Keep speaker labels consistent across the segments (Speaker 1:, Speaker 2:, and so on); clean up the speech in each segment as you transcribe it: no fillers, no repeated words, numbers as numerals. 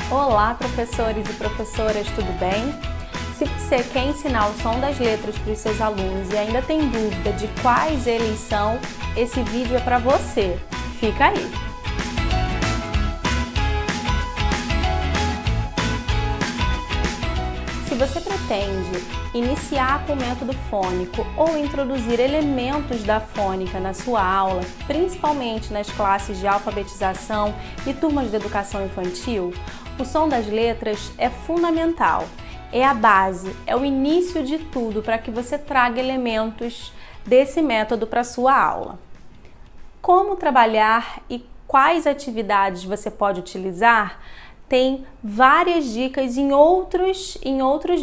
Speaker 1: Olá, professores e professoras, tudo bem? Se você quer ensinar o som das letras para os seus alunos e ainda tem dúvida de quais eles são, esse vídeo é para você. Fica aí! Se você pretende iniciar com o método fônico ou introduzir elementos da fônica na sua aula, principalmente nas classes de alfabetização e turmas de educação infantil, o som das letras é fundamental, é a base, é o início de tudo para que você traga elementos desse método para a sua aula. Como trabalhar e quais atividades você pode utilizar? Tem várias dicas em outros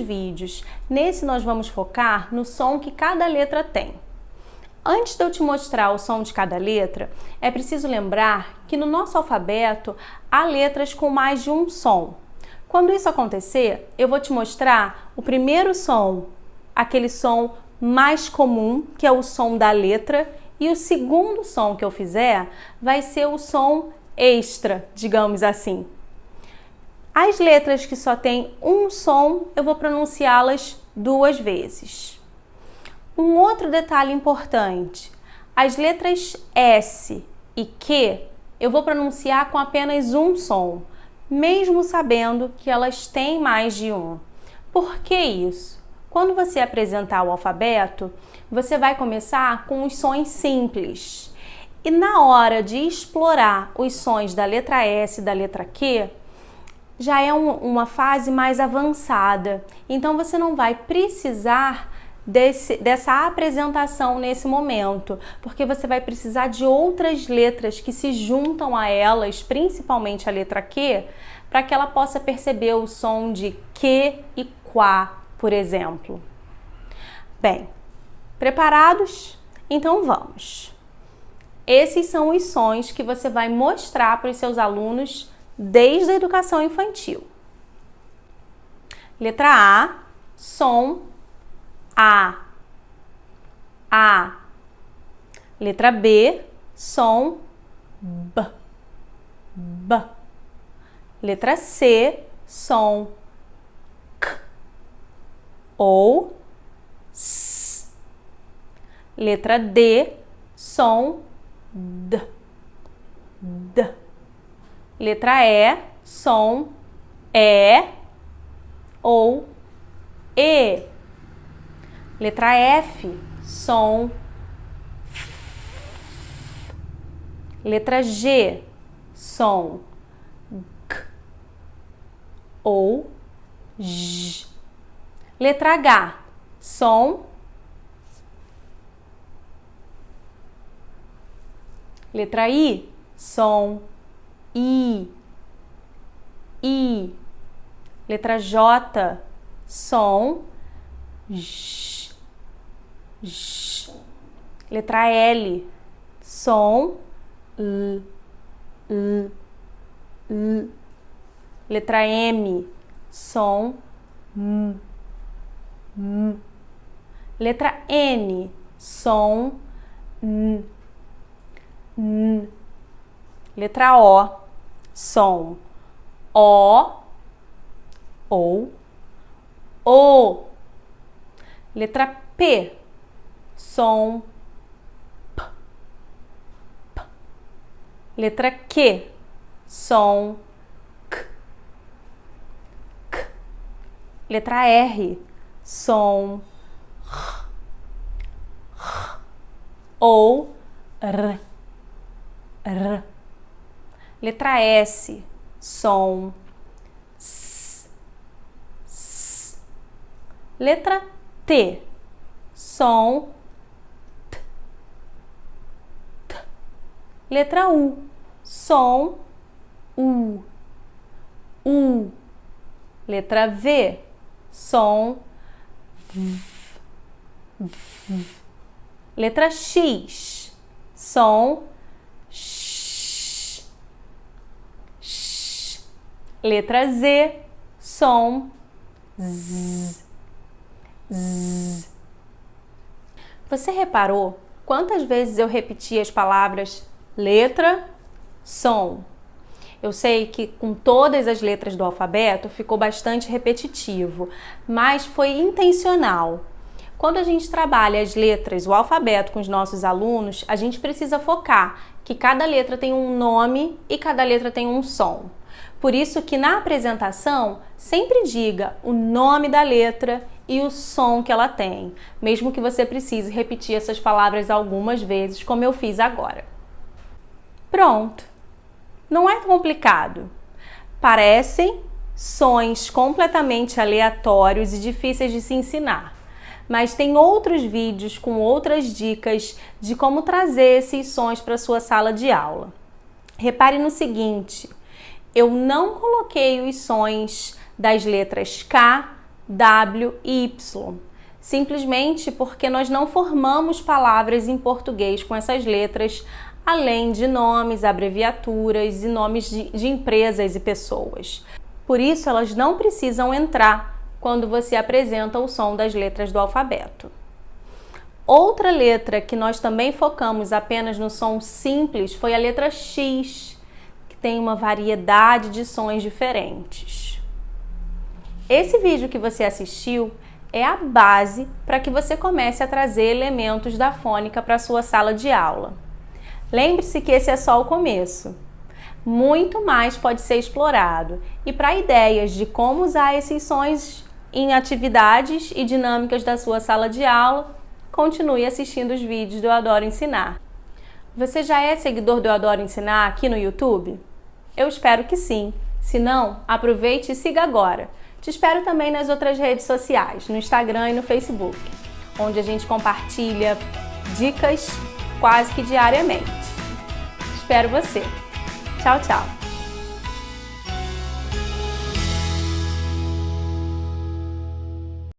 Speaker 1: vídeos. Nesse nós vamos focar no som que cada letra tem. Antes de eu te mostrar o som de cada letra, é preciso lembrar que no nosso alfabeto há letras com mais de um som. Quando isso acontecer, eu vou te mostrar o primeiro som, aquele som mais comum, que é o som da letra, e o segundo som que eu fizer vai ser o som extra, digamos assim. As letras que só têm um som, eu vou pronunciá-las 2 vezes. Um outro detalhe importante, as letras S e Q, eu vou pronunciar com apenas um som, mesmo sabendo que elas têm mais de um. Por que isso? Quando você apresentar o alfabeto, você vai começar com os sons simples. E na hora de explorar os sons da letra S e da letra Q, já é uma fase mais avançada, então você não vai precisar dessa apresentação nesse momento, porque você vai precisar de outras letras que se juntam a elas, principalmente a letra Q, para que ela possa perceber o som de Q e Quá, por exemplo. Bem, preparados? Então vamos! Esses são os sons que você vai mostrar para os seus alunos desde a educação infantil. Letra A, som A. A. Letra B, som B. B. Letra C, som K ou S. Letra D, som D. D. Letra E, som E ou E. Letra F, som F. Letra G, som G ou J. Letra H, som. Letra I, som I. I. Letra J, som J. J. Letra L, som L. L. L. Letra M, som M. M. Letra N, som N. N. Letra O, som O ou O. Letra P, som P. P. Letra Q, som K. K. Letra R, som R. R. Ou R. R. Letra S, som S. S. Letra T, som T. T. Letra U, som U. U. Letra V, som V. V. Letra X, som X. X. Letra Z, som Z. Z. Você reparou quantas vezes eu repeti as palavras letra, som? Eu sei que com todas as letras do alfabeto ficou bastante repetitivo, mas foi intencional. Quando a gente trabalha as letras, o alfabeto com os nossos alunos, a gente precisa focar que cada letra tem um nome e cada letra tem um som. Por isso que na apresentação, sempre diga o nome da letra e o som que ela tem, mesmo que você precise repetir essas palavras algumas vezes, como eu fiz agora. Pronto! Não é complicado. Parecem sons completamente aleatórios e difíceis de se ensinar, mas tem outros vídeos com outras dicas de como trazer esses sons para a sua sala de aula. Repare no seguinte, eu não coloquei os sons das letras K, W e Y, simplesmente porque nós não formamos palavras em português com essas letras, além de nomes, abreviaturas e nomes de empresas e pessoas. Por isso, elas não precisam entrar quando você apresenta o som das letras do alfabeto. Outra letra que nós também focamos apenas no som simples foi a letra X, que tem uma variedade de sons diferentes. Esse vídeo que você assistiu é a base para que você comece a trazer elementos da fônica para a sua sala de aula. Lembre-se que esse é só o começo. Muito mais pode ser explorado. E para ideias de como usar esses sons em atividades e dinâmicas da sua sala de aula, continue assistindo os vídeos do Eu Adoro Ensinar. Você já é seguidor do Eu Adoro Ensinar aqui no YouTube? Eu espero que sim. Se não, aproveite e siga agora. Te espero também nas outras redes sociais, no Instagram e no Facebook, onde a gente compartilha dicas quase que diariamente. Espero você. Tchau, tchau!